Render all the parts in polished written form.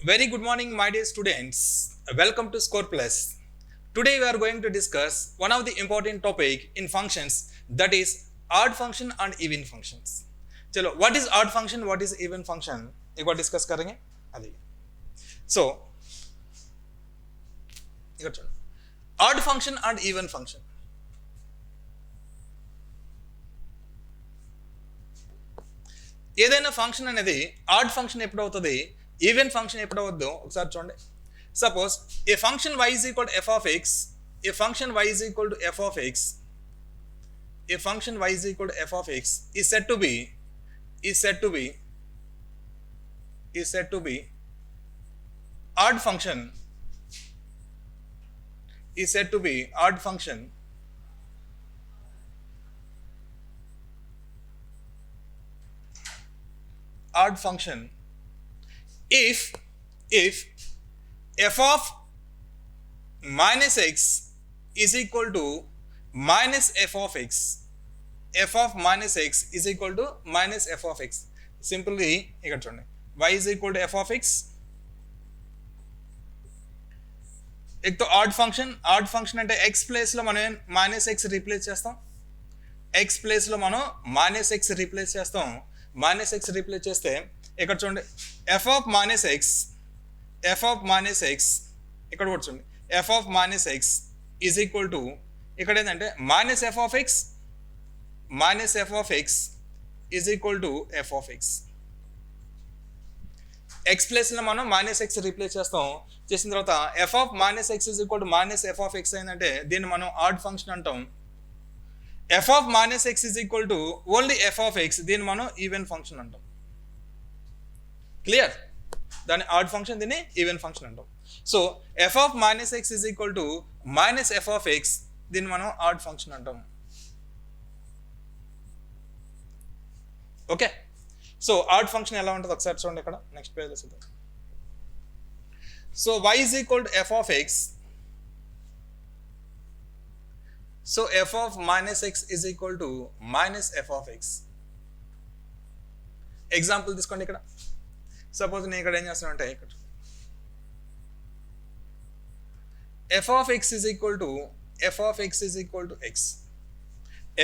Very good morning, my dear students. Welcome to Score Plus. Today we are going to discuss one of the important topic in functions, that is odd function and even functions. चलो, what is odd function, what is even function, एक बार discuss करेंगे अभी. So, इधर चलो. Odd function and even function. ఏదైనా function అనేది add function ఎప్పుడు అవుతుంది, ఈవెన్ ఫంక్షన్ ఎప్పుడు అవుద్దో ఒకసారి చూడండి. Suppose A function y is equal to f of x, A function y is equal to f of x, A function y is equal to f of x is said to be odd function, is said to be odd function if f of minus x is equal to minus f of x, f of minus x is equal to minus f of x. Simply ఇక్కడ చూడండి, y is equal to f of x. एक तो odd function అంటే x place లో మనం minus x replace చేస్తాం, x place లో మనం మైనస్ x రీప్లేస్ చేస్తాం. మైనస్ x రీప్లేస్ చేస్తే ఇక్కడ చూడండి f of minus x ఇక్కడ కూడా చూడండి f of minus x is equal to ఇక్కడ ఏంటంటే minus f of x is equal to f of x. x place లో మనం మైనస్ x రీప్లేస్ చేస్తాం, చేసిన తర్వాత f of minus x is equal to minus f of x అయిందంటే దీన్ని మనం ఆడ్ ఫంక్షన్ అంటాం. f of minus x is equal to only f of x, దీన్ని మనం ఈవెన్ ఫంక్షన్ అంటాం. క్లియర్? దాని ఆడ్ ఫంక్షన్, దీన్ని ఈవెన్ ఫంక్షన్ అంటాం. So f of minus x is equal to minus f of x, దీన్ని మనం add function అంటాం. Okay, so odd function ఎలా ఉంటుంది ఒకసారి చూడండి ఇక్కడ నెక్స్ట్ పేజ్లో చూద్దాం. So y is equal to f of x, so f of minus x is equal to minus f of x. Example తీసుకోండి. ఇక్కడ సపోజ్ నేను ఇక్కడ ఏం చేస్తానంటే ఇక్కడ f of x is equal to x,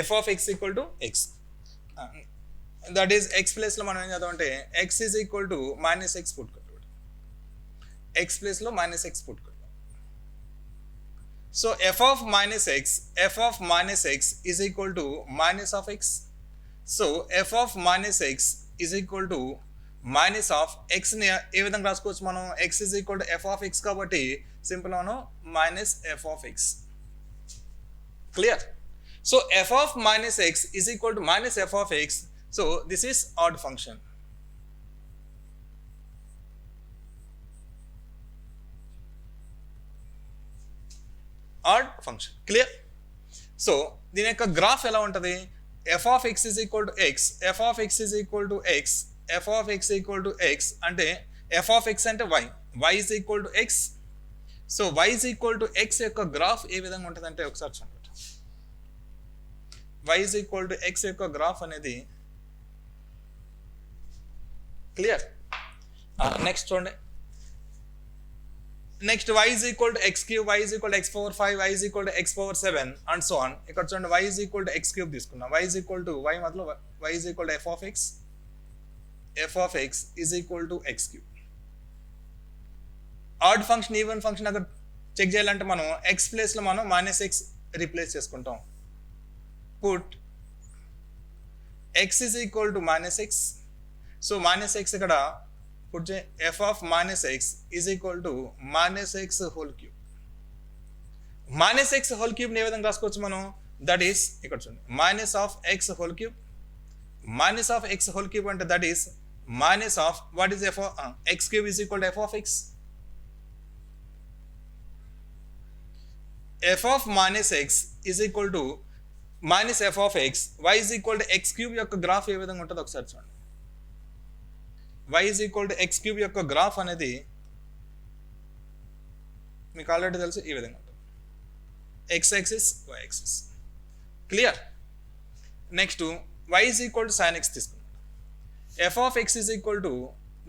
f of x equal to x, that is x place లో మనం ఏం చేద్దామంటే x is equal to minus x put కొట్టాం, x ప్లేస్ లో minus x పుట్ కొట్టాం. So f of minus x is equal to minus of x. So f of minus x is equal to minus of x ని ఏ విధంగా రాసుకోవచ్చు మనం, x is equal to f of x కాబట్టి simple మనం minus f of x. Clear? So f of minus x is equal to minus f of x. So this is odd function. Add function. Clear? So దీని యొక్క graph ఎలా ఉంటుంది, f of x is equal to x, f of x is equal to x, f of x equal to x అంటే f of x అంటే y is equal to x. So y is equal to x యొక్క graph ఏ విధంగా ఉంటుంది అంటే ఒకసారి చూడండి, y is equal to x యొక్క గ్రాఫ్ అనేది క్లియర్. నెక్స్ట్ చూడండి, next y is equal to x cube, y is equal to x power 5, y is equal to x power 7 and so on. ఇక్కడ చూడండి y is equal to x cube తీసుకున్నాం, y is equal to y मतलब y is equal to f of x is equal to x cube. Add function even function అక్కడ check చేయాలంటే మనం x place లో మనం minus x replace చేసుకుంటాం. Put x is equal to minus x, so minus x ఇక్కడ put చే f of minus x is equal to minus x whole cube. Minus x whole cube ని ఏ విధంగా రాసుకోవచ్చు మనం, that is ఇక్కడ చూడండి minus of x whole cube, minus of x whole cube అంటే that is minus of what is x cube is equal to f of x. f of minus x is equal to minus f of x, y is equal to x cube యొక్క graph ఏ విధంగా ఉంటుందో ఒకసారి చూడండి. y is equal to x cube యొక్క graph అనేది మీకు already తెలుసు, ఈ విధంగా ఉంటుంది, x axis y axis. Clear? Next y is equal to sin x తీసుకున్నాం, f of x is equal to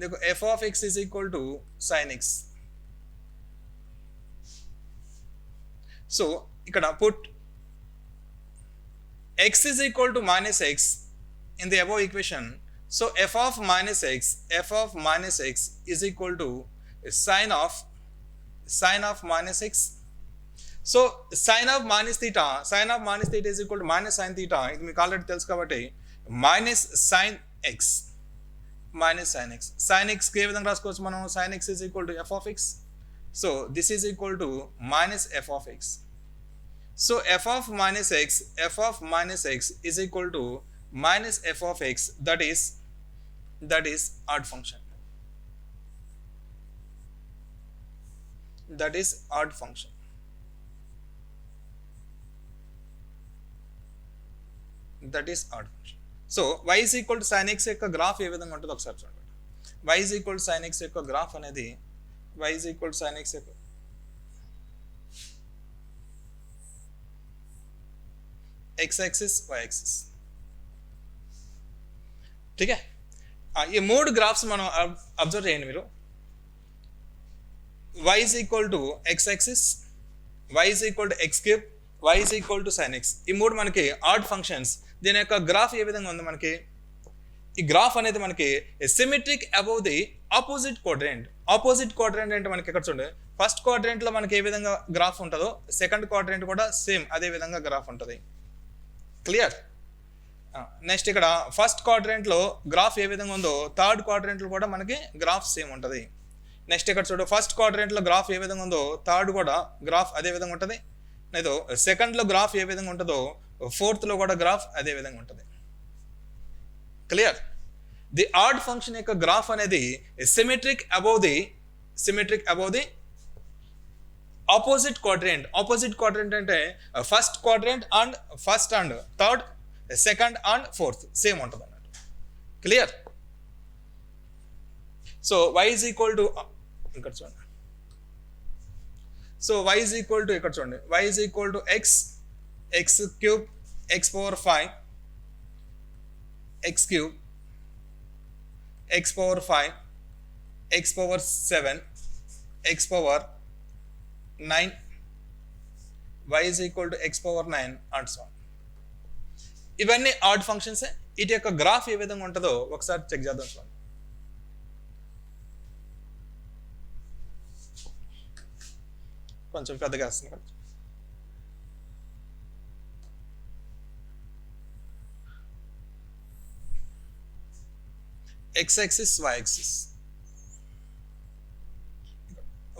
देखो f of x is equal to sin x. So ఇక్కడ put x is equal to minus x in the above equation. So f of minus x is equal to sine of minus x. So sine of minus theta is equal to minus sin theta. ఇది మీకు already తెలుసు కాబట్టి minus sin x. sin x కి ఏ విధంగా రాసుకోవచ్చు మనం? sin x is equal to f of x. So this is equal to minus f of x. So f of minus x is equal to minus f of x, that is odd function. That is odd function. So y is equal to sin x యొక్క graph ఏ విధంగా ఉంటుందో ఒకసారి చూడండి. y is equal to sin x యొక్క graph అనేది y is equal to sin x యొక్క x axis y axis. ठीक है. ये మూడు గ్రాఫ్స్ మనం అబ్జర్వ్ చేయండి మీరు. y is equal to x axis, y is equal to x cube, y is equal to sin x. ఈ మూడు మనకి ఆడ్ ఫంక్షన్స్. దీని యొక్క గ్రాఫ్ ఏ విధంగా ఉంది మనకి? ఈ గ్రాఫ్ అనేది మనకి symmetric above the opposite quadrant. Opposite quadrant అంటే మనకి ఇక్కడ చూడండి, ఫస్ట్ క్వాడ్రంట్ లో మనకి ఏ విధంగా గ్రాఫ్ ఉంటుందో సెకండ్ క్వాడ్రంట్ కూడా సేమ్ అదే విధంగా గ్రాఫ్ ఉంటుంది. క్లియర్? నెక్స్ట్ ఇక్కడ ఫస్ట్ క్వాడ్రంట్ లో గ్రాఫ్ ఏ విధంగా ఉందో థర్డ్ క్వాడ్రంట్ లో కూడా మనకి గ్రాఫ్ సేమ్ ఉంటుంది. నెక్స్ట్ ఇక్కడ చూడు, ఫస్ట్ క్వాడ్రంట్ లో గ్రాఫ్ ఏ విధంగా ఉందో థర్డ్ కూడా గ్రాఫ్ అదే విధంగా ఉంటుంది. లేదు సెకండ్ లో గ్రాఫ్ ఏ విధంగా ఉంటుందో ఫోర్త్ లో కూడా గ్రాఫ్ అదే విధంగా ఉంటుంది. క్లియర్? ది ఆడ్ ఫంక్షన్ యొక్క గ్రాఫ్ అనేది symmetric above the opposite quadrant. Opposite quadrant అంటే first quadrant and first and third, second and fourth same ఉంటుంది అన్నట్టు. Clear? So y is equal to ఇక్కడ చూడండి. So y is equal to ఇక్కడ చూడండి, y is equal to x cube, x power 5, x cube, x power 5, x power 7, x power 9, y is equal to x power 9 and so on. ఇవన్నీ add functions. వీటి యొక్క graph ఏ విధంగా ఉంటుందో ఒకసారి check చేద్దాం. చూడండి, కొంచెం పెద్దగా వస్తుంది కదా. x axis y axis.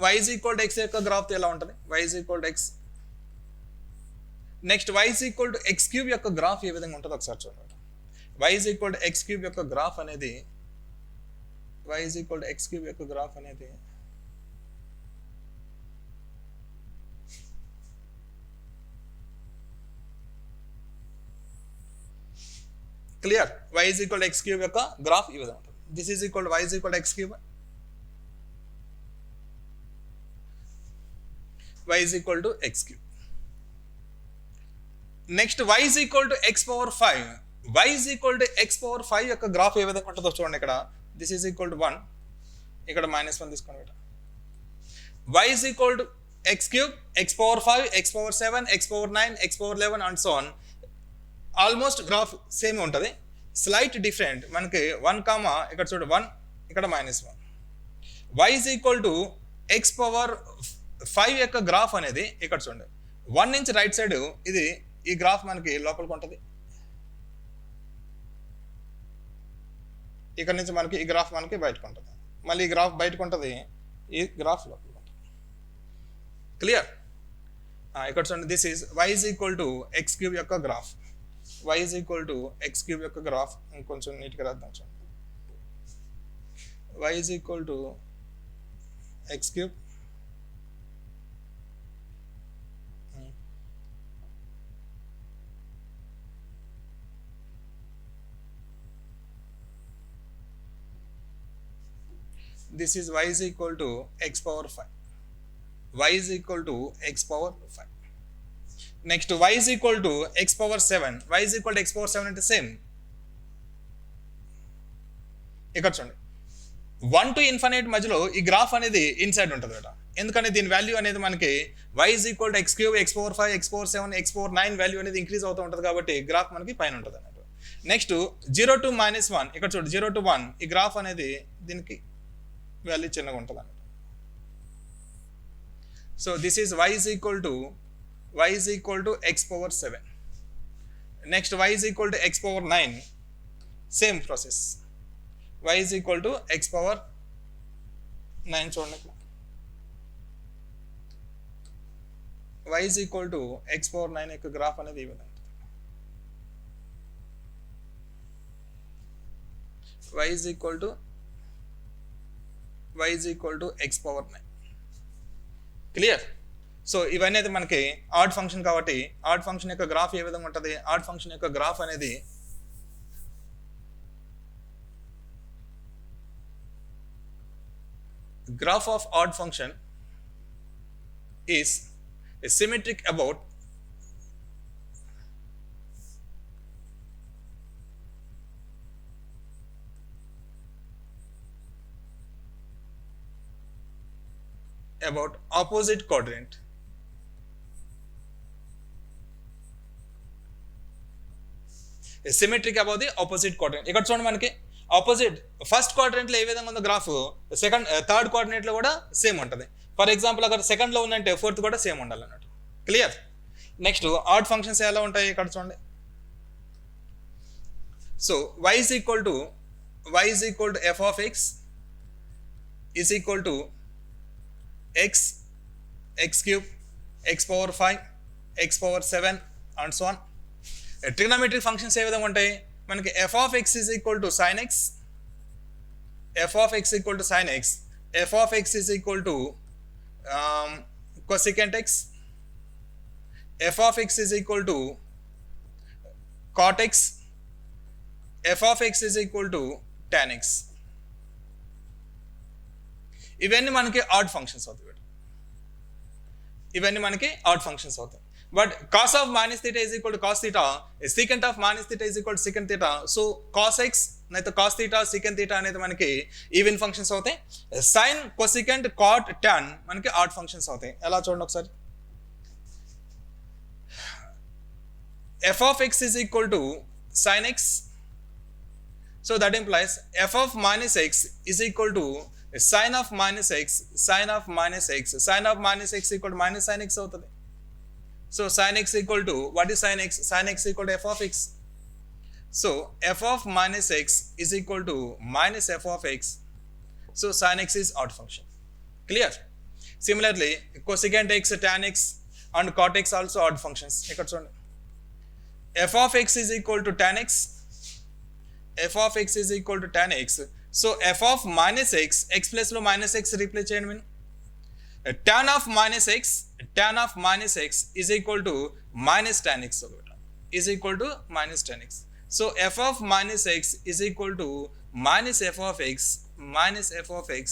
y is equal to x యొక్క గ్రాఫ్ ఎలా ఉంటుంది? y is equal to x. Next y is equal to x cube యొక్క గ్రాఫ్ ఏ విధంగా ఉంటుందో ఒకసారి చూడండి. y is equal to x cube యొక్క గ్రాఫ్ అనేది clear? y is equal to x cube యొక్క గ్రాఫ్ ఈ విధంగా ఉంటుంది. This is equal to y is equal to x cube, y is equal to x cube. Next y is equal to x power 5. y is equal to x power 5 యొక్క graph ఏ విధంగా ఉంటుందో చూడండి. ఇక్కడ this is equal to 1, ఇక్కడ -1 తీసుకోండి. y is equal to x cube, x power 5, x power 7, x power 9, x power 11 and so on. Almost graph same ఉంటుంది. Slight different మనకి 1 కామా ఇక్కడ చూడు 1, ఇక్కడ -1. y is equal to x power 5 యొక్క graph అనేది ఇక్కడ చూడండి 1 నుంచి రైట్ సైడ్ ఇది ఈ గ్రాఫ్ మనకి లోపలికి ఉంటుంది. ఇక్కడ నుంచి మనకి ఈ గ్రాఫ్ మనకి బయటకు ఉంటుంది. మళ్ళీ ఈ గ్రాఫ్ బయటకు ఉంటుంది, ఈ గ్రాఫ్ లోపలికి ఉంటుంది. క్లియర్? ఇక్కడ చూడండి, this is y is equal to x cube యొక్క graph. y is equal to x cube యొక్క గ్రాఫ్ ఇంకొంచెం నీట్గా రాద్దాం. చూడండి, y is equal to x cube, this is y is equal to x power 5. y is equal to x power 5. Next y is equal to x power 7. y is equal to x power 7 అంటే same. ఇక్కడ చూడండి, 1 to infinite మధ్యలో ఈ graph అనేది inside ఉంటుంది కదా, ఎందుకంటే దీని వాల్యూ అనేది మనకి y is equal to x cube, x power 5, x power 7, X power 9 value అనేది ఇంక్రీజ్ అవుతూ ఉంటుంది కాబట్టి గ్రాఫ్ మనకి పైన ఉంటుంది అన్నట్టు. నెక్స్ట్ 0 to -1, ఇక్కడ చూడు 0 to 1 ఈ గ్రాఫ్ అనేది దీనికి వాల్యూ చిన్నగా ఉంటుంది అన్నట్టు. So this is y is equal to x power 7. Next y is equal to x power 9, same process. y is equal to x power 9 చూడండి, y is equal to x power 9 యొక్క graph అనేది ఈ విధంగా ఉంటుంది. y is equal to x power 9. Clear? So ఇవన్నీ అయితే మనకి odd function కాబట్టి ఆడ్ ఫంక్షన్ యొక్క గ్రాఫ్ ఏ విధంగా ఉంటుంది? ఆడ్ ఫంక్షన్ యొక్క గ్రాఫ్ అనేది graph of odd function is symmetric about opposite quadrant. Symmetric about the opposite quadrant. ఇక్కడ చూడండి మనకి ఆపోజిట్ ఫస్ట్ క్వాడ్రంట్లో ఏ విధంగా ఉందో గ్రాఫ్ థర్డ్ కోఆర్డినేట్లో కూడా సేమ్ ఉంటుంది. ఫర్ ఎగ్జాంపుల్ అక్కడ సెకండ్లో ఉందంటే ఫోర్త్ కూడా సేమ్ ఉండాలి అన్నట్టు. క్లియర్? నెక్స్ట్ ఆడ్ ఫంక్షన్స్ ఎలా ఉంటాయి ఇక్కడ చూడండి. So y is equal to f of x is equal to x cube, x power 5, x power 7 and so on. Trigonometric functions ఏ విధంగా ఉంటాయి మనకి? f of x is equal to sin x, f of x equal to sin x, f of x is equal to cosecant x, f of x is equal to cot x, f of x is equal to tan x. ఇవన్నీ మనకి odd functions అవుతాయి. ఇవన్నీ మనకి odd functions అవుతాయి. But cos of minus theta is equal to cos theta, secant of minus theta is equal to secant theta. So cos x అయితే cos theta, secant theta అనేది మనకి even functions అవుతాయి. sin, cosecant, cot, tan మనకి odd functions అవుతాయి. ఎలా చూడండి ఒకసారి. f of x is equal to sin x. So that implies f of minus x is equal to sin of minus x, sin of minus x, sin of minus x equal to minus sin x అవుతుంది. So sin x equal to, what is sin x? Sin x equal to f of x. So f of minus x is equal to minus f of x. So sin x is odd function. Clear? Similarly, cosecant x, tan x and cot x also odd functions. ఇక్కడ చూడండి. f of x is equal to tan x. f of x is equal to tan x. So f of minus x, x plus లో minus x replace చేయండి మీరు. tan of minus x is equal to minus tan x is equal to minus tan x. So f of minus x is equal to minus f of x.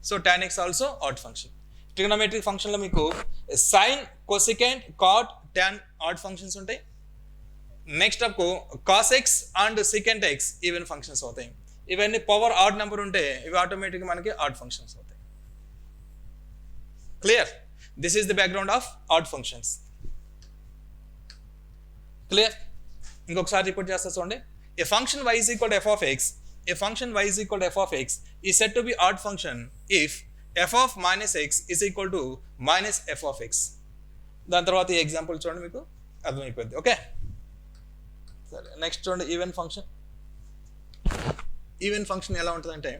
So tan x also odd function. Trigonometric function లో మీకు sin, cosecant, cot, tan odd functions ఉంటాయి. Next అప్కు cos x and secant x even functions అవుతాయి. ఇవన్నీ power odd number ఉంటే ఇవి ఆటోమేటిక్గా మనకి ఆడ్ ఫంక్షన్స్ అవుతాయి. Clear? This is the background of odd functions. Clear? ఇంకొకసారి రిపీట్ చేస్తా చూడండి. A function y is equal to f of x, is said to be odd function if f of minus x is equal to minus f of x. దాని తర్వాత ఈ example చూడండి మీకు అర్థమైపోద్ది. Okay, సరే. నెక్స్ట్ చూడండి ఈవెన్ ఫంక్షన్. ఈవెన్ ఫంక్షన్ ఎలా ఉంటుందంటే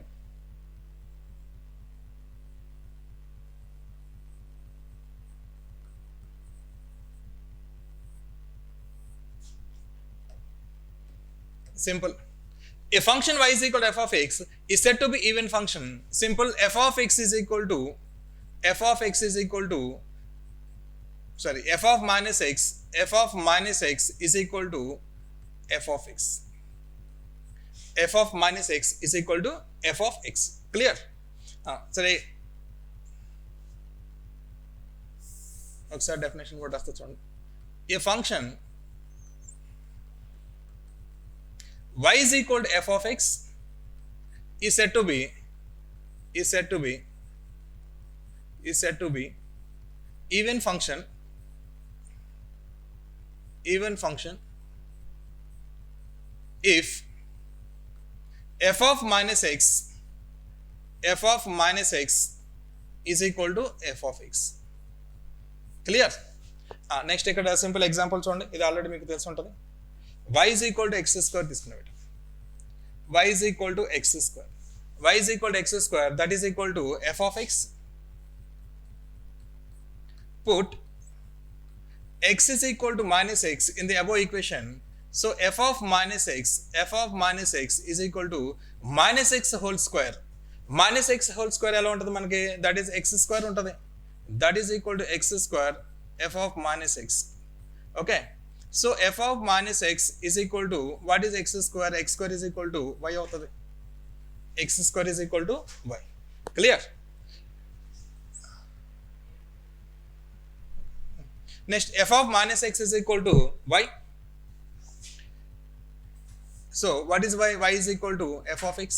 simple. A function y is equal to f of x is said to be even function. Simple. f of minus x is equal to f of minus x is equal to f of x. f of minus x is equal to f of x. Clear? Sorry. ఒకసారి definition కూడా వస్తుంది చూడండి. A function y is equal to f of x is said to be is said to be is said to be even function if f of minus x is equal to f of x. Clear. Next ఇక్కడ simple example చూడండి, ఇది already మీకు తెలిసి ఉంటుంది. y is equal to x square తీసుకున్నాం. y is equal to x square. y is equal to x square, that is equal to f of x. Put x is equal to minus x in the above equation. So f of minus x is equal to minus x whole square. Minus x whole square ఎలా ఉంటుంది మనకి? That is x square ఉంటుంది. That is equal to x square f of minus x. Okay, so f of minus x is equal to what is x square? x square is equal to y అవుతుంది. x square is equal to y. Clear. Next f of minus x is equal to y. So what is y? Y is equal to f of x.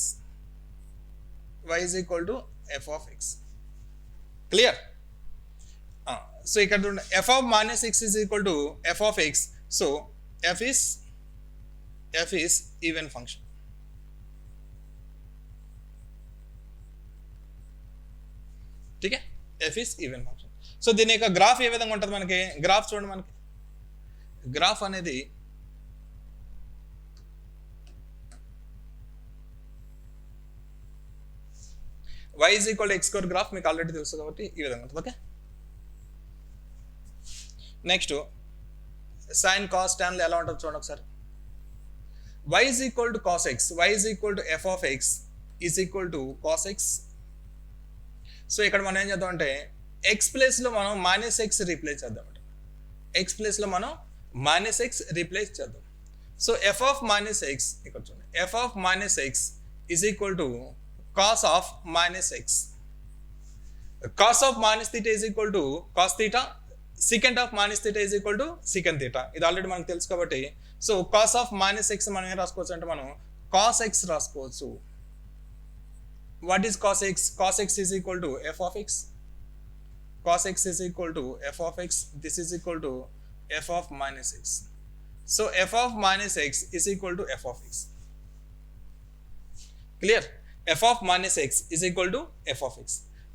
Y is equal to f of x. Clear? So ఇక్కడ f of minus x is equal to f of x. So f is even function. ठीक है, f is even function. So దీని యొక్క graph ఏ విధంగా ఉంటుంది మనకి? Graph చూడండి, మనకి గ్రాఫ్ అనేది y is equal to x square graph మీకు ఆల్రెడీ తెలుసు కాబట్టి ఈ విధంగా ఉంటుంది. ఓకే, నెక్స్ట్ సైన్ కాస్ టాన్లు ఎలా ఉంటుంది చూడండి ఒకసారి. y is equal to cos x, y is equal to f of x is equal to cos x. So ఇక్కడ మనం ఏం చేద్దాం అంటే x ప్లేస్లో మనం మైనస్ ఎక్స్ రీప్లేస్ చేద్దాం. x ప్లేస్లో మనం మైనస్ ఎక్స్ రీప్లేస్ చేద్దాం. So f of minus x ఇక్కడ చూడండి, f of minus x is equal to cos of minus x. Cos of minus theta is equal to cos theta. Secant of minus theta is equal to secant theta. ఇది already మనకు తెలుసు కాబట్టి, so cos of minus x మనం ఏం రాసుకోవచ్చు అంటే మనం cos x రాసుకోవచ్చు. What is cos x? Cos x is equal to f of x. Cos x is equal to f of x. This is equal to f of minus x. So f of minus x is equal to f of x. Clear? F of minus x is equal to f of x.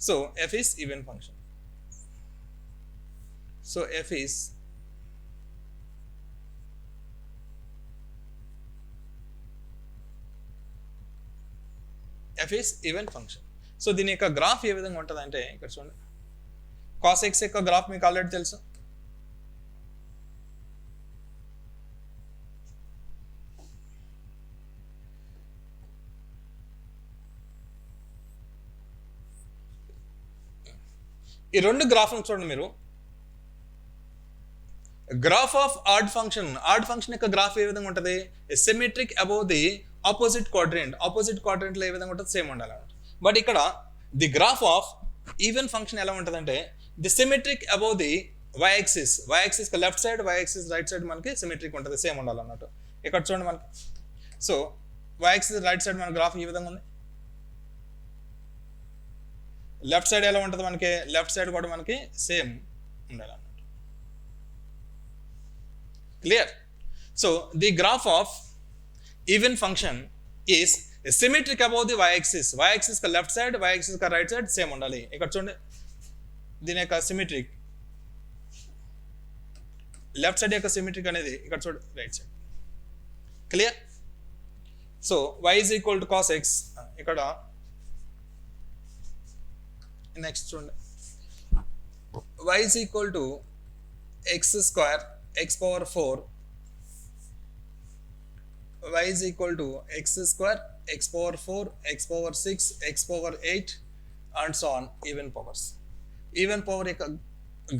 So f is even function. So f is even function. So దీని యొక్క graph ఏ విధంగా ఉంటుంది అంటే ఇక్కడ చూడండి, cos x యొక్క graph మీకు ఆల్రెడీ తెలుసు. ఈ రెండు గ్రాఫ్లను చూడండి మీరు. గ్రాఫ్ ఆఫ్ ఆడ్ ఫంక్షన్ యొక్క గ్రాఫ్ ఏ విధంగా ఉంటుంది? Symmetric above the opposite quadrant. Opposite క్వాడ్రెంట్లో ఏ విధంగా ఉంటుంది? సేమ్ ఉండాలి. బట్ ఇక్కడ the graph of even function ఎలా ఉంటుంది అంటే the symmetric above the y axis left side, y axis right side మనకి సిమెట్రిక్ ఉంటుంది, సేమ్ ఉండాలన్నట్టు. ఇక్కడ చూడండి మనకి, so y axis right side మన గ్రాఫ్ ఈ విధంగా ఉంది. లెఫ్ట్ సైడ్ ఎలా ఉంటుంది మనకి? లెఫ్ట్ సైడ్ కూడా మనకి సేమ్ ఉండాలి అన్నట్టు. Clear? So the graph of even function is symmetric above the y axis కా లెఫ్ట్ సైడ్, y యాక్సిస్ కా రైట్ సైడ్ సేమ్ ఉండాలి. ఇక్కడ చూడండి, దీని యొక్క సిమెట్రిక్ లెఫ్ట్ సైడ్ యొక్క సిమెట్రిక్ అనేది ఇక్కడ చూడండి, right side. Clear? So y is equal to cos x. ఇక్కడ నెక్స్ట్ చూడండి, y is equal to x square x power 4, y is equal to x square x power 4 x power 6 x power 8 and so on, even powers. Even power యొక్క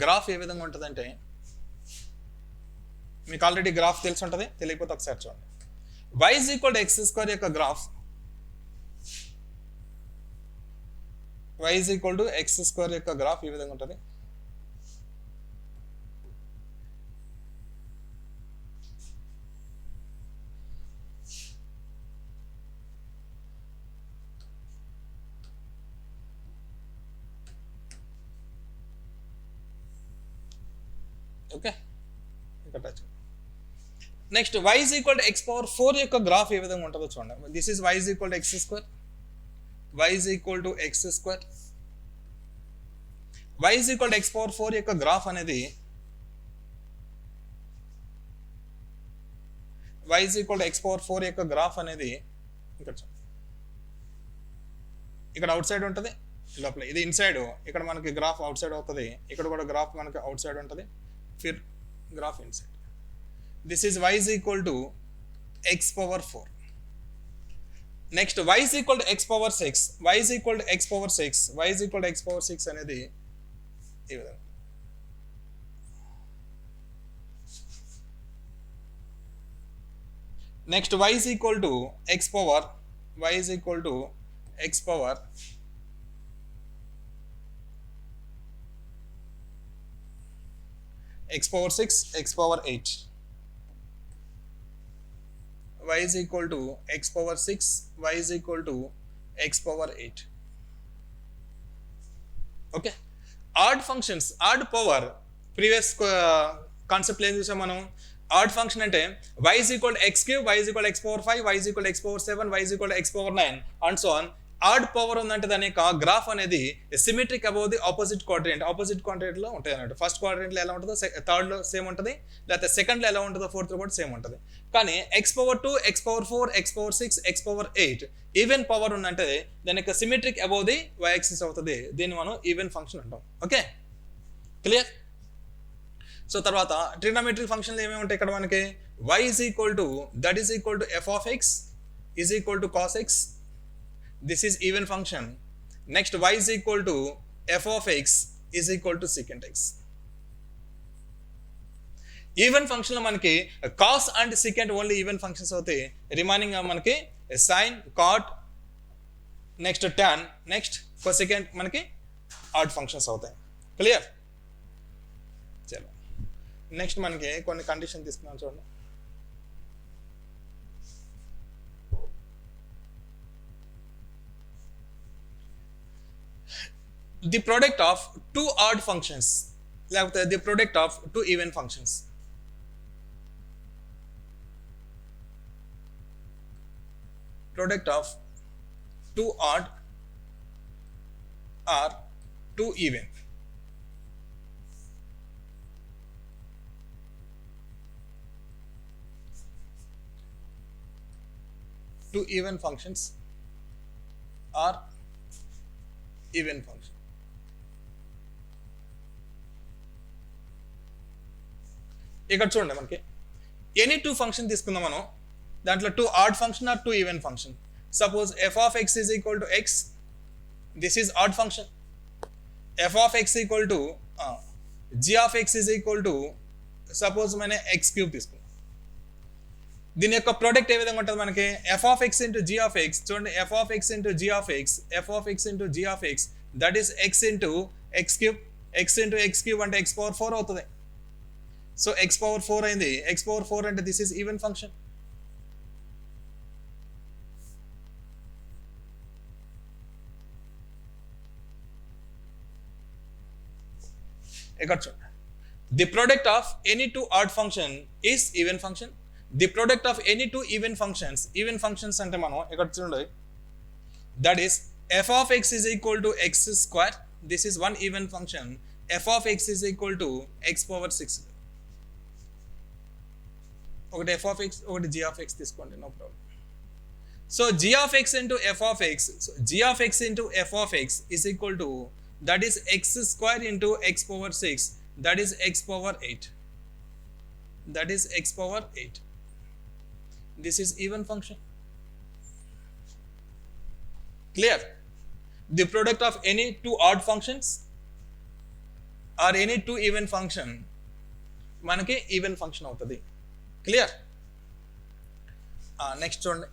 graph ఏ విధంగా ఉంటుందంటే మీకు already graph తెలిసి ఉంటుంది, తెలియకపోతే ఒకసారి చూడండి. y is equal to x square యొక్క graph, y is equal to x square యొక్క గ్రాఫ్ ఈ విధంగా ఉంటుంది. ఓకే ఇక్కడ touch. Next y is equal to x power 4 యొక్క గ్రాఫ్ ఏ విధంగా ఉంటుందో చూడండి. This is y is equal to x square, y is equal to x square. y is equal to x power 4 యొక్క గ్రాఫ్ అనేది y is equal to x power 4 యొక్క graph అనేది ఇక్కడ చూడండి, ఇక్కడ అవుట్ సైడ్ ఉంటుంది లోపల, ఇది ఇన్సైడ్, ఇక్కడ మనకి గ్రాఫ్ అవుట్ సైడ్ అవుతుంది, ఇక్కడ కూడా గ్రాఫ్ మనకి అవుట్ సైడ్ ఉంటుంది, ఫిర్ graph inside. This is y is equal to x power 4. Next y is equal to x power 6, y is equal to x power 6, y is equal to x power 6 అనేది ఈ విధంగా. Next y is equal to x power, y is equal to x power x power 6, x power 8. y is equal to x power 6, y is equal to x power 8. Okay. Odd functions, odd power, previous concept ఏం చూసాం మనం. odd function అంటే y is equal to x cube, y is equal to x power 5, y is equal to x power 7, y is equal to x power 9 and so on. Odd power ఉందంటే దాని యొక్క graph అనేది symmetric above the opposite quadrant, opposite quadrant లో ఉంటాయి అన్నట్టు. First quadrant లో ఎలా ఉంటుందో థర్డ్ లో సేమ్ ఉంటుంది, లేకపోతే సెకండ్ లో ఎలా ఉంటుందో ఫోర్త్ లో కూడా సేమ్ ఉంటుంది. కానీ x power 2, x power 4, x power 6, x power 8 even power ఉందంటే దాని యొక్క symmetric above the y axis అవుతుంది. దీన్ని మనం ఈవెన్ ఫంక్షన్ అంటాం. Okay clear. సో తర్వాత ట్రిగ్నోమెట్రిక్ ఫంక్షన్లు ఏమేమి ఉంటాయి ఇక్కడ మనకి. y is equal to that is equal to f of x is equal to cos x. This is even function. Next y is equal to f of x is equal to secant x. Even function లో మనకి cos and secant only even functions అవుతాయి. Remaining మనకి sin, cot, next tan, next cosecant మనకి odd functions అవుతాయి. Clear. చలో next మనకి కొన్ని condition తీసుకున్నాం చూడండి. The product of two odd functions, like the product of two even functions. Product of two odd or two even. Two even functions are even function. ఇక్కడ చూడండి మనకి any two function తీసుకుందాం మనం. దాంట్లో two odd function or two even function. Suppose f of x is equal to x, this is odd function. F of x equal to g of x is equal to suppose మన x cube తీసుకుందాం. దీని యొక్క product ఏ విధంగా ఉంటుంది మనకి. F of x into g of x చూడండి, f of x into g of x, f of x into g of x that is X into X cube, X into X cube అంటే X power 4 అవుతుంది. So X power 4 అయింది. X power 4 అంటే this is even function. ఇక్కడ చూడండి, the product of any two odd function is even function. The product of any two even functions, even functions అంటే మనం ఇక్కడ చూడండి that is f of x is equal to x square, this is one even function. F of x is equal to x power 6. ఒకటి f of x, ఒకటి g of x తీసుకోండి, no problem. So g of x into f of X, G of x into f of x is equal to that is x square into x power 6, that is x power 8, that is x power 8. This is even function. Clear. The product of any two odd functions or any two even function మనకి even function అవుతుంది. Clear. Next చూడండి,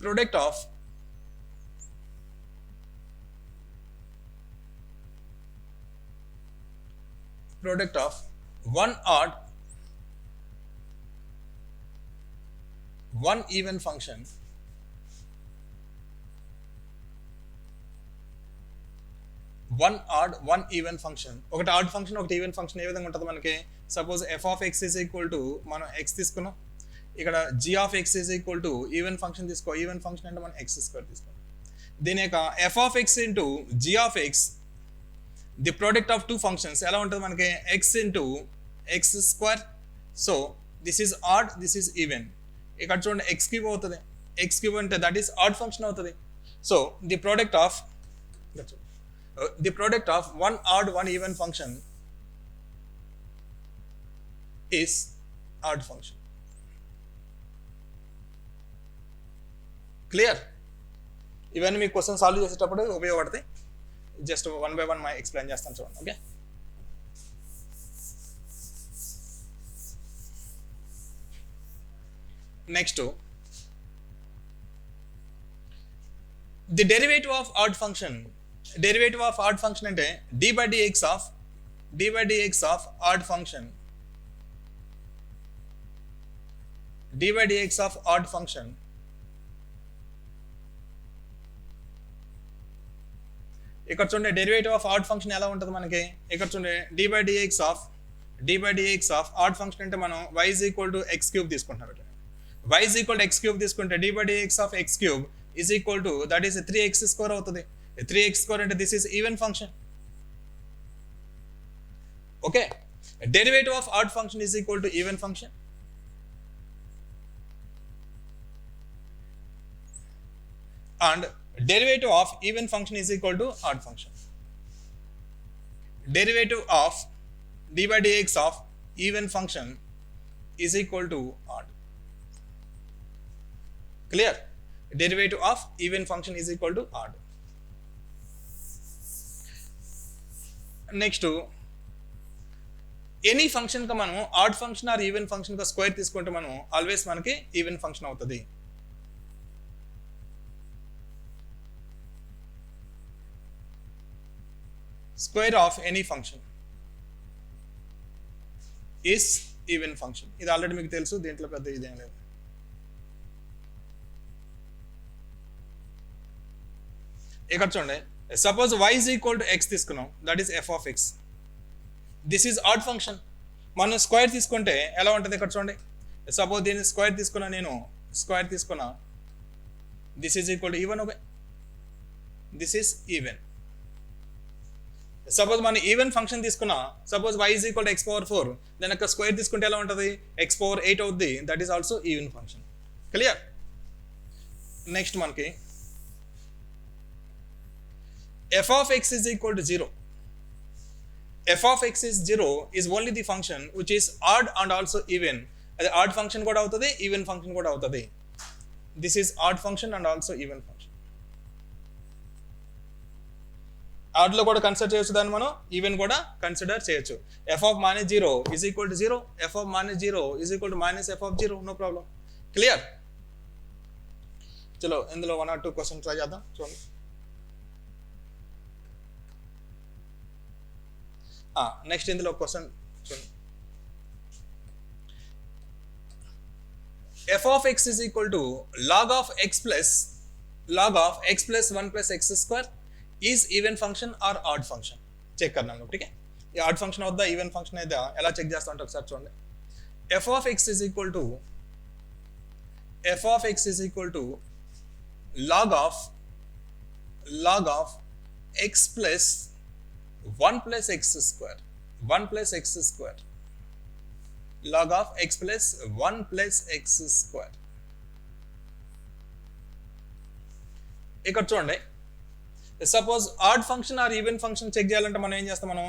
product of one odd, one even function one odd one even function, ఒకటి odd function ఒకటి even function ఏ విధంగా ఉంటుంది మనకి? Suppose f of x is equal to మనం x తీసుకున్నాం, ఇక్కడ g of x is equal to even function తీసుకో, even function అంటే మనం ఎక్స్ స్క్వేర్ తీసుకోం. దీని యొక్క f of x into g of x the product of two functions ఎలా ఉంటుంది మనకి? X into x square. So this is odd, this is even. ఇక్కడ చూడండి ఎక్స్ క్యూబ్ అవుతుంది, ఎక్స్ క్యూబ్ అంటే దట్ ఈస్ ఆడ్ ఫంక్షన్ అవుతుంది. So the product of one odd one even function is add function. Clear? ఇవన్నీ మీకు question solve చేసేటప్పుడు ఉపయోగపడతాయి. Just one by one explain చేస్తాను చూడండి. Okay, next the derivative of odd function. Derivative of odd function అంటే dy dx of odd function, dy dx of odd function ఇక్కడ చూడండి derivative of odd function ఎలా ఉంటుంది మనకి? ఇక్కడ చూడండి dy dx of odd function అంటే మనం y is equal to x cube తీసుకుంటున్నాం. y is equal to x cube తీసుకుంటే dy dx of x cube is equal to that is 3x square అవుతుంది. 3x square అంటే this is even function. Okay, derivative of odd function is equal to even function. And derivative of even function is equal to odd function. Derivative of dy dx of even function is equal to odd. Clear? Derivative of even function is equal to odd. Next, any function का మనం odd function or even function का square తీసుకుంటే మనం always మనకి even function అవుతుంది. Square of any function is even function. ఇది already మీకు తెలుసు, దీంట్లో పెద్ద ఇదేం లేదు. ఇక్కడ చూడండి suppose y is equal to x తీసుకున్నాం, that is f of x. This is odd function. మనం స్క్వేర్ తీసుకుంటే ఎలా ఉంటుంది? ఇక్కడ చూడండి సపోజ్ దీన్ని స్క్వేర్ తీసుకున్నా, నేను స్క్వేర్ తీసుకున్నా, this is equal to even. Okay, this is even. Suppose మనం ఈవెన్ ఫంక్షన్ తీసుకున్నా, suppose y is equal to x power 4, దాని యొక్క స్క్వేర్ తీసుకుంటే ఎలా ఉంటుంది? x power 8 అవుద్ది, that is also even function. Clear? Next మనకి f of x is equal to 0. f of x is 0 is only the function which is odd and also even. అది odd function కూడా అవుతుంది, even function కూడా అవుతుంది. This is odd function and also even function. odd లో కూడా consider చేయొచ్చు దాన్ని మనం, ఈవెన్ కూడా కన్సిడర్ చేయొచ్చు. f of minus 0 is equal to 0, f of minus 0 is equal to minus f of 0, no problem. Clear? చలో ఇందులో 1 or 2 క్వశ్చన్ ట్రై చేద్దాం చూడండి. నెక్స్ట్ ఇందులో క్వశ్చన్ చూడండి. f of x is equal to log of x plus 1 plus x square is even function or odd function. Check करना हम लोग, ठीक है? ये odd function అవుతుందా ఈవెన్ ఫంక్షన్ అయితే ఎలా చెక్ చేస్తా అంటే ఒకసారి చూడండి. f of x is equal to log of x plus 1 plus x square, 1 plus x square, log of x plus 1 plus x square. ఇక్కడ చూడండి suppose odd function or even function check చేయాలంటే మనం ఏం చేస్తాం? మనం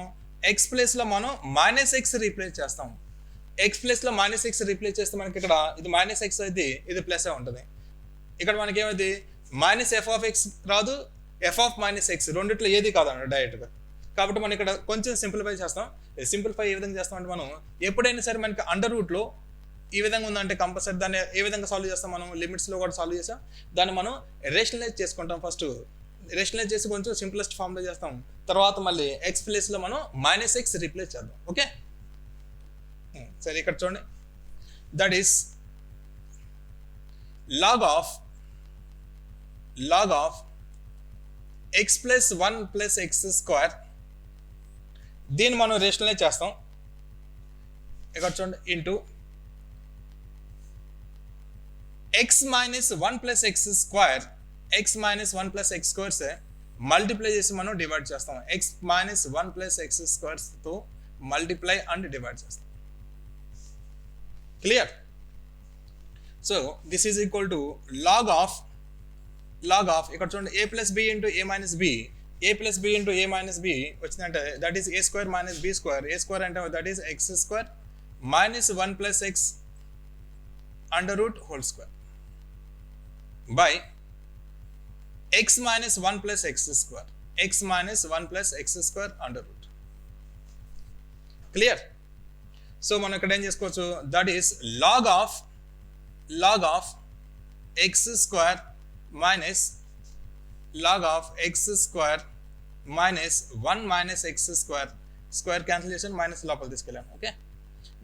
ఎక్స్ ప్లేస్లో మనం minus x replace చేస్తాం. ఎక్స్ ప్లేస్లో మైనస్ ఎక్స్ రీప్లేస్ చేస్తే మనకి ఇక్కడ ఇది మైనస్ ఎక్స్ అయితే ఇది ప్లస్ ఉంటుంది. ఇక్కడ మనకి ఏమైంది? మైనస్ ఎఫ్ ఆఫ్ ఎక్స్ రాదు, ఎఫ్ ఆఫ్ మైనస్ ఎక్స్ రెండిట్లో ఏది కాదన్న డైరెక్ట్గా. కాబట్టి మనం ఇక్కడ కొంచెం సింప్లిఫై చేస్తాం. సింప్లిఫై ఏ విధంగా చేస్తామంటే మనం ఎప్పుడైనా సరే మనకి అండర్ రూట్లో ఈ విధంగా ఉందంటే కంపల్సరీ దాన్ని ఏ విధంగా సాల్వ్ చేస్తాం? మనం లిమిట్స్లో కూడా సాల్వ్ చేస్తాం. దాన్ని మనం రేషనలైజ్ చేసుకుంటాం. ఫస్ట్ రేషనలైజ్ చేసి కొంచెం సింప్లెస్ట్ ఫామ్లో చేస్తాం. తర్వాత మళ్ళీ ఎక్స్ ప్లేస్లో మనం మైనస్ ఎక్స్ రీప్లేస్ చేద్దాం. ఓకే, సరే ఇక్కడ చూడండి. That is log of x plus 1 plus x square, దీన్ని మనం రేషనలైజ్ చేస్తాం. ఇక్కడ చూడండి, into x minus 1 plus x square, x minus 1 plus x squares multiply చేసి మనం డివైడ్ చేస్తాం. ఎక్స్ మైనస్ 1 ప్లస్ ఎక్స్ స్క్వేర్స్తో మల్టిప్లై అండ్ డివైడ్ చేస్తాం. Clear? So this is equal to log of ఇక్కడ చూడండి, a plus b into a minus b, a plus b into a minus b వచ్చిందంటే that is a square minus b square, a square అంటే that is x square minus 1 plus x under root whole square by x minus 1 plus x square, x minus 1 plus x square under root. Clear? So మనం ఇక్కడ ఏం చేసుకోవచ్చు, that is log of x square minus log of x square minus 1 minus x square, square cancellation minus లోపల తీసుకెళ్ళాను. Okay,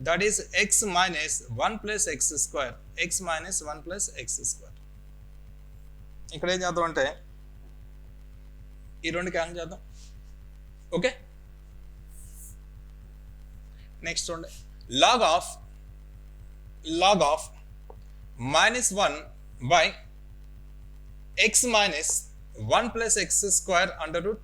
that is x minus 1 plus x square, x minus 1 plus x square. ఇక్కడ ఏం చేద్దాం అంటే ఈ రెండు cancel చేద్దాం. Okay, next చూడండి, log of minus 1 by x minus 1 plus x square under root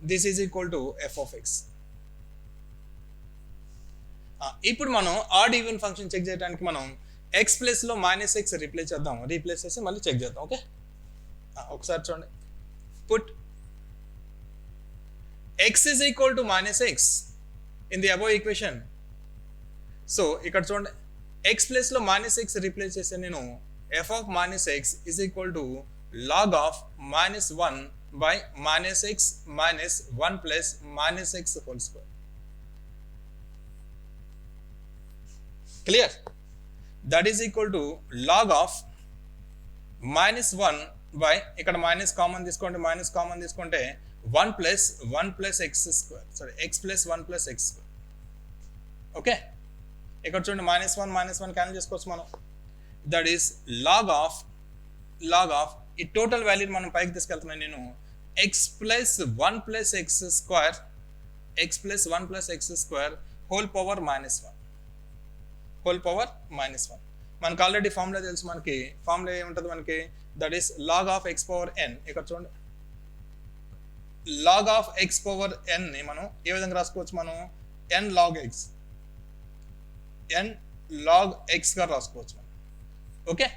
this is equal to f of x. ఇప్పుడు మనం ఆడ్ ఈవెన్ ఫంక్షన్ చెక్ చేయడానికి మనం x ప్లస్ లో మైనస్ ఎక్స్ రీప్లేస్ చేద్దాం, రీప్లేస్ చేసి మళ్ళీ చెక్ చేద్దాం. ఓకే, ఒకసారి చూడండి, put x is equal to minus x in the above equation. So ఇక్కడ చూడండి, ఎక్స్ ప్లేస్లో మైనస్ ఎక్స్ రీప్లేస్ చేస్తే నేను f of minus x is equal to log of minus 1 by minus x minus 1 plus minus x whole square. Clear? That is equal to log of minus 1 by, ఇక్కడ minus common తీసుకోండి, minus common తీసుకుంటే 1 plus x square, sorry x plus 1 plus x square. Okay, ఇక్కడ చూడండి, minus 1 cancel చేసుకోవచ్చు మనం. That is log of ఈ total వాల్యూని మనం పైకి తీసుకెళ్తున్నాను నేను, x plus 1 plus x square, x plus 1 plus x square whole power minus 1. మనకు ఆల్రెడీ ఫార్ములా తెలుసు, మనకి ఫార్ములా ఏముంటుంది మనకి, that is log of x power n. ఇక్కడ చూడండి, log of x power n ని మనం ఏ విధంగా రాసుకోవచ్చు, మనం ఎన్ లాగ్ ఎక్స్ గా రాసుకోవచ్చు మనం. ఓకే,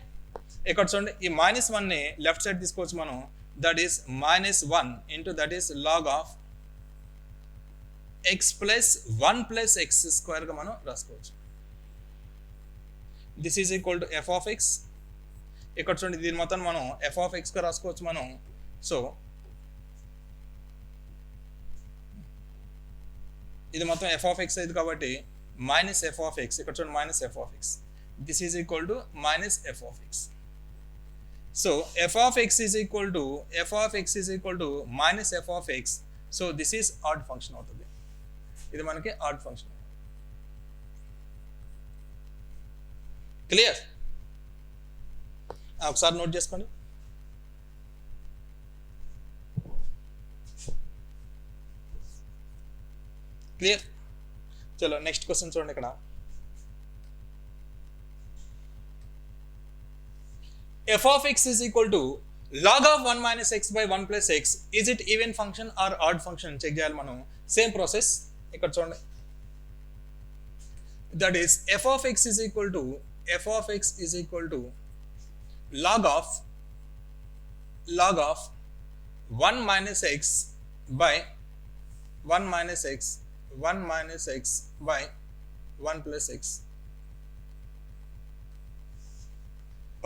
ఇక్కడ చూడండి, ఈ మైనస్ 1 ని లెఫ్ట్ సైడ్ తీసుకోవచ్చు మనం, that is minus 1 into that is log of x plus 1 plus x square గా మనం రాసుకోవచ్చు. This is equal to f of x. ఇక్కడ చూడండి, దీని మొత్తం మనం ఎఫ్ ఆఫ్ ఎక్స్ గా రాసుకోవచ్చు మనం. సో ఇది మొత్తం ఎఫ్ ఆఫ్ ఎక్స్ అయింది కాబట్టి మైనస్ ఎఫ్ ఆఫ్ ఎక్స్, ఇక్కడ చూడండి minus f of x, this is equal to minus f of x. So f of x is equal to minus f of x. So this is odd function అవుతుంది, ఇది మనకి odd function. Clear? ఒకసారి note చేసుకోండి. Clear? చలో next question చూడండి. ఇక్కడ f of x is equal to log of 1 minus x by 1 plus x, is it even function or odd function check చేయాలి మనం. సేమ్ ప్రాసెస్ ఇక్కడ చూడండి, that is f of x is equal to log of 1 minus x by 1 minus x by 1 plus x.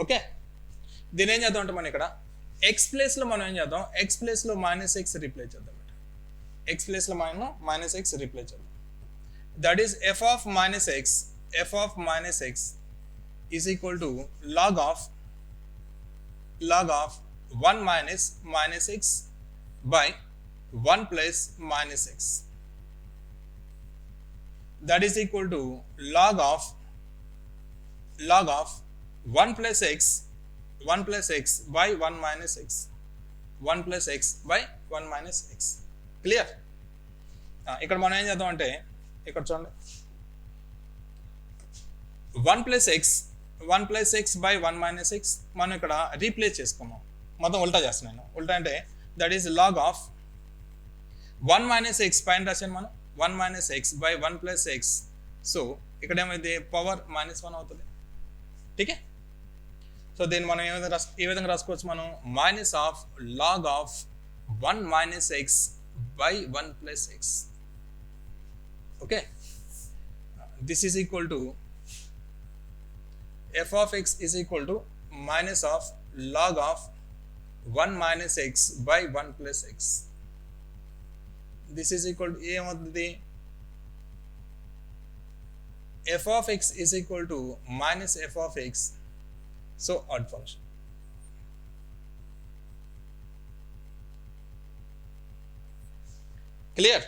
Okay, దీని ఏం చేద్దాం అంటే మనం ఇక్కడ ఎక్స్ ప్లేస్లో మనం ఏం చేద్దాం, ఎక్స్ ప్లేస్లో మైనస్ ఎక్స్ రీప్లేస్ చేద్దాం. ఎక్స్ ప్లేస్లో మనం మైనస్ ఎక్స్ రీప్లేస్ చేద్దాం. That is f of minus x is equal to log of 1 minus x by 1 plus minus x. That is equal to log of log of 1 plus x by 1 minus x, 1 plus x by 1 minus x. Clear? ఇక్కడ మనం ఏం చేద్దాం అంటే ఇక్కడ చూడండి, 1 plus x by 1 minus x మనం ఇక్కడ replace చేసుకున్నాం. మొత్తం ఉల్టా చేస్తున్నాను. ఉల్టా అంటే that is log of 1 minus x పైన రాశాను మనం, 1 minus x by 1 plus x. So ఇక్కడ ఏమైంది, పవర్ -1 అవుతుంది. ఠీకే? సో దీన్ని మనం ఏ విధంగా రాసుకోవచ్చు మనం, minus of log of 1 minus x by 1 plus x. Okay, this is equal to f of x is equal to minus of log of 1 minus x by 1 plus x. This is equal to ఏమవుతుంది, f of x is equal to minus f of x. So odd function. Clear?